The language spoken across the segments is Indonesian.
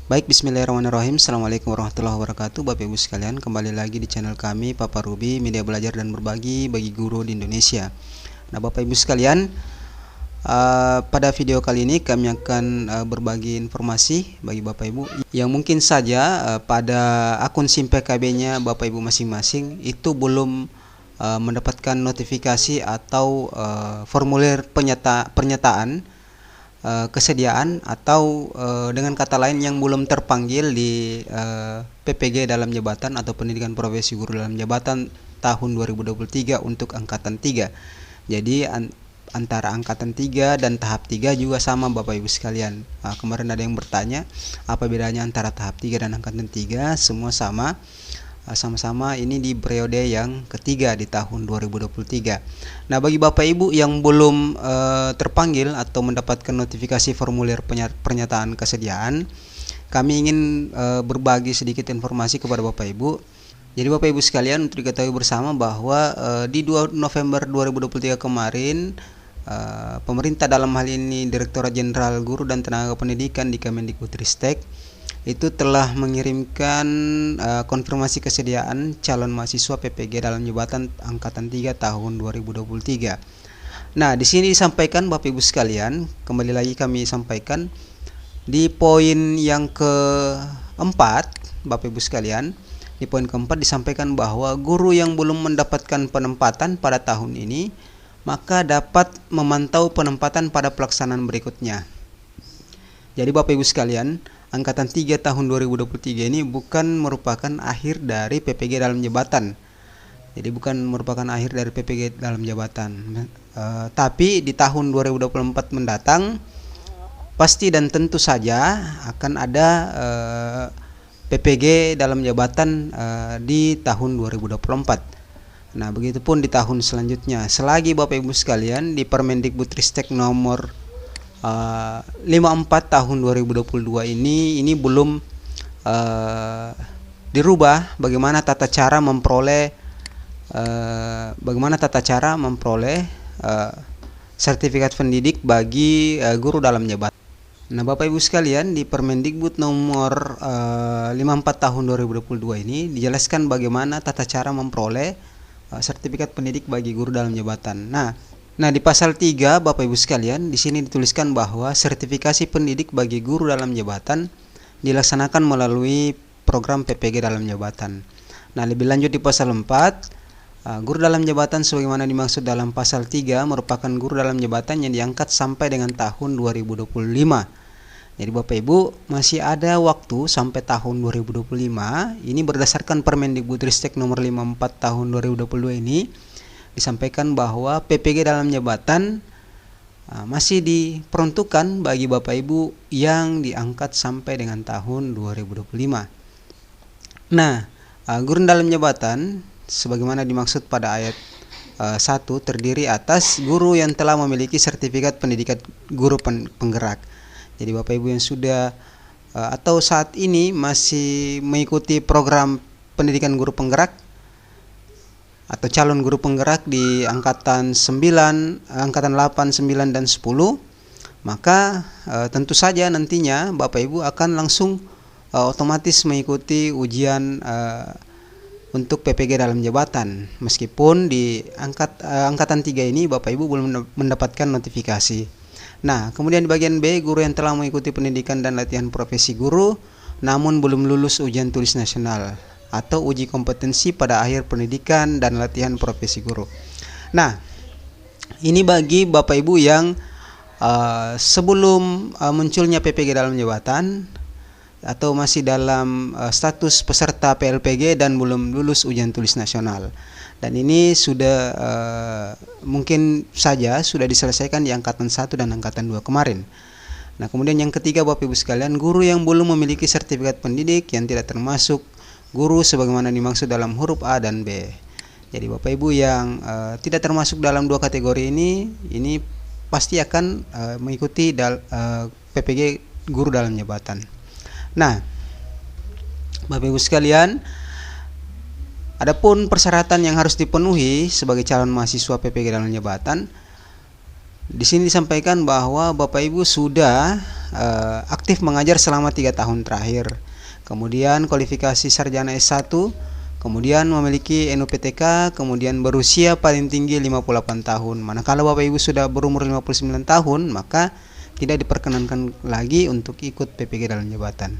Baik, bismillahirrahmanirrahim. Assalamualaikum warahmatullahi wabarakatuh. Bapak Ibu sekalian, kembali lagi di channel kami Papa Ruby, media belajar dan berbagi bagi guru di Indonesia. Nah, Bapak Ibu sekalian, pada video kali ini kami akan berbagi informasi bagi Bapak Ibu yang mungkin saja pada akun SIM PKB-nya Bapak Ibu masing-masing itu belum mendapatkan notifikasi atau formulir pernyataan kesediaan atau dengan kata lain yang belum terpanggil di PPG dalam jabatan atau pendidikan profesi guru dalam jabatan tahun 2023 untuk angkatan 3. Jadi antara angkatan 3 dan tahap 3 juga sama Bapak Ibu sekalian. Kemarin ada yang bertanya apa bedanya antara tahap 3 dan angkatan 3. Semua sama. Sama-sama ini di periode yang ketiga di tahun 2023. Nah, bagi Bapak Ibu yang belum terpanggil atau mendapatkan notifikasi formulir pernyataan kesediaan, kami ingin berbagi sedikit informasi kepada Bapak Ibu. Jadi Bapak Ibu sekalian, untuk diketahui bersama bahwa di 2 November 2023 kemarin, pemerintah dalam hal ini Direktorat Jenderal Guru dan Tenaga Pendidikan di Kemendikbudristek itu telah mengirimkan konfirmasi kesediaan calon mahasiswa PPG dalam jabatan angkatan 3 tahun 2023. Nah, di sini disampaikan Bapak Ibu sekalian, kembali lagi kami sampaikan di poin yang keempat, Bapak Ibu sekalian, di poin keempat disampaikan bahwa guru yang belum mendapatkan penempatan pada tahun ini maka dapat memantau penempatan pada pelaksanaan berikutnya. Jadi Bapak Ibu sekalian, angkatan 3 tahun 2023 ini bukan merupakan akhir dari PPG dalam jabatan. Jadi bukan merupakan akhir dari PPG dalam jabatan. Tapi di tahun 2024 mendatang pasti dan tentu saja akan ada PPG dalam jabatan di tahun 2024. Nah, begitupun di tahun selanjutnya. Selagi Bapak Ibu sekalian di Permendikbudristek nomor 54 tahun 2022 ini belum dirubah bagaimana tata cara memperoleh sertifikat pendidik bagi guru dalam jabatan. Nah, Bapak Ibu sekalian, di Permendikbud nomor 54 tahun 2022 ini dijelaskan bagaimana tata cara memperoleh sertifikat pendidik bagi guru dalam jabatan. Nah, di pasal 3 Bapak Ibu sekalian, di sini dituliskan bahwa sertifikasi pendidik bagi guru dalam jabatan dilaksanakan melalui program PPG dalam jabatan. Nah, lebih lanjut di pasal 4, guru dalam jabatan sebagaimana dimaksud dalam pasal 3 merupakan guru dalam jabatan yang diangkat sampai dengan tahun 2025. Jadi Bapak Ibu masih ada waktu sampai tahun 2025. Ini berdasarkan Permendikbudristek nomor 54 tahun 2022 ini disampaikan bahwa PPG dalam jabatan masih diperuntukkan bagi Bapak Ibu yang diangkat sampai dengan tahun 2025. Nah, guru dalam jabatan sebagaimana dimaksud pada ayat 1 terdiri atas guru yang telah memiliki sertifikat pendidikan guru penggerak. Jadi Bapak Ibu yang sudah atau saat ini masih mengikuti program pendidikan guru penggerak atau calon guru penggerak di angkatan 9, angkatan 8, 9 dan 10, maka tentu saja nantinya Bapak Ibu akan langsung otomatis mengikuti ujian untuk PPG dalam jabatan. Meskipun di angkatan 3 ini Bapak Ibu belum mendapatkan notifikasi. Nah, kemudian di bagian B, guru yang telah mengikuti pendidikan dan latihan profesi guru namun belum lulus ujian tulis nasional atau uji kompetensi pada akhir pendidikan dan latihan profesi guru. Nah, ini bagi Bapak Ibu yang sebelum munculnya PPG dalam jabatan atau masih dalam status peserta PLPG dan belum lulus ujian tulis nasional. Dan ini sudah mungkin saja sudah diselesaikan di angkatan 1 dan angkatan 2 kemarin. Nah, kemudian yang ketiga Bapak Ibu sekalian, guru yang belum memiliki sertifikat pendidik yang tidak termasuk guru sebagaimana dimaksud dalam huruf A dan B. Jadi Bapak Ibu yang tidak termasuk dalam dua kategori ini pasti akan mengikuti PPG guru dalam jabatan. Nah, Bapak Ibu sekalian, adapun persyaratan yang harus dipenuhi sebagai calon mahasiswa PPG dalam jabatan, Di sini disampaikan bahwa Bapak Ibu sudah aktif mengajar selama 3 tahun terakhir. Kemudian kualifikasi sarjana S1, kemudian memiliki NUPTK, kemudian berusia paling tinggi 58 tahun. Manakala Bapak Ibu sudah berumur 59 tahun, maka tidak diperkenankan lagi untuk ikut PPG dalam jabatan.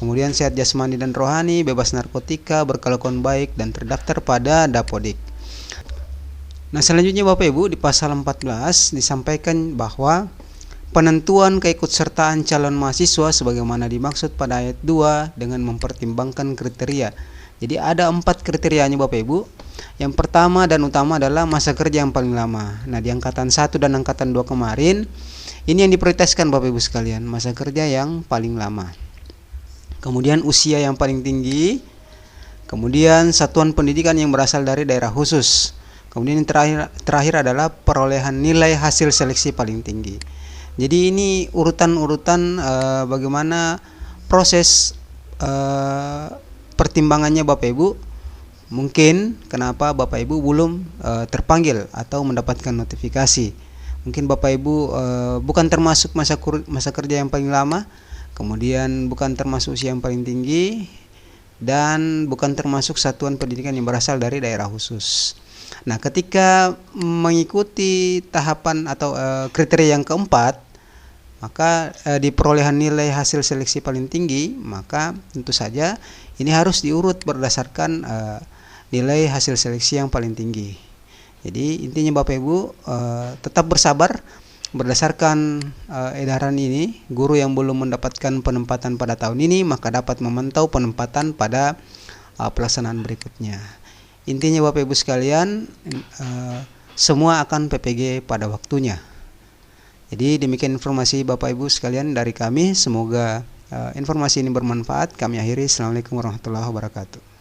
Kemudian sehat jasmani dan rohani, bebas narkotika, berkelakuan baik, dan terdaftar pada Dapodik. Nah, selanjutnya Bapak Ibu, di pasal 14 disampaikan bahwa penentuan keikutsertaan calon mahasiswa sebagaimana dimaksud pada ayat 2 dengan mempertimbangkan kriteria. Jadi ada 4 kriterianya Bapak Ibu. Yang pertama dan utama adalah masa kerja yang paling lama. Nah, di angkatan 1 dan angkatan 2 kemarin, ini yang diprioritaskan Bapak Ibu sekalian, masa kerja yang paling lama. Kemudian usia yang paling tinggi, kemudian satuan pendidikan yang berasal dari daerah khusus. Kemudian yang terakhir adalah perolehan nilai hasil seleksi paling tinggi. Jadi ini urutan-urutan bagaimana proses pertimbangannya Bapak Ibu. Mungkin kenapa Bapak Ibu belum terpanggil atau mendapatkan notifikasi. Mungkin Bapak Ibu bukan termasuk masa kerja yang paling lama, kemudian bukan termasuk usia yang paling tinggi, dan bukan termasuk satuan pendidikan yang berasal dari daerah khusus. Nah, ketika mengikuti tahapan atau kriteria yang keempat, maka di perolehan nilai hasil seleksi paling tinggi, maka tentu saja ini harus diurut berdasarkan nilai hasil seleksi yang paling tinggi. Jadi intinya Bapak Ibu tetap bersabar. Berdasarkan edaran ini, guru yang belum mendapatkan penempatan pada tahun ini maka dapat memantau penempatan pada pelaksanaan berikutnya. Intinya Bapak Ibu sekalian, semua akan PPG pada waktunya. Jadi demikian informasi Bapak Ibu sekalian dari kami. Semoga informasi ini bermanfaat. Kami akhiri. Assalamualaikum warahmatullahi wabarakatuh.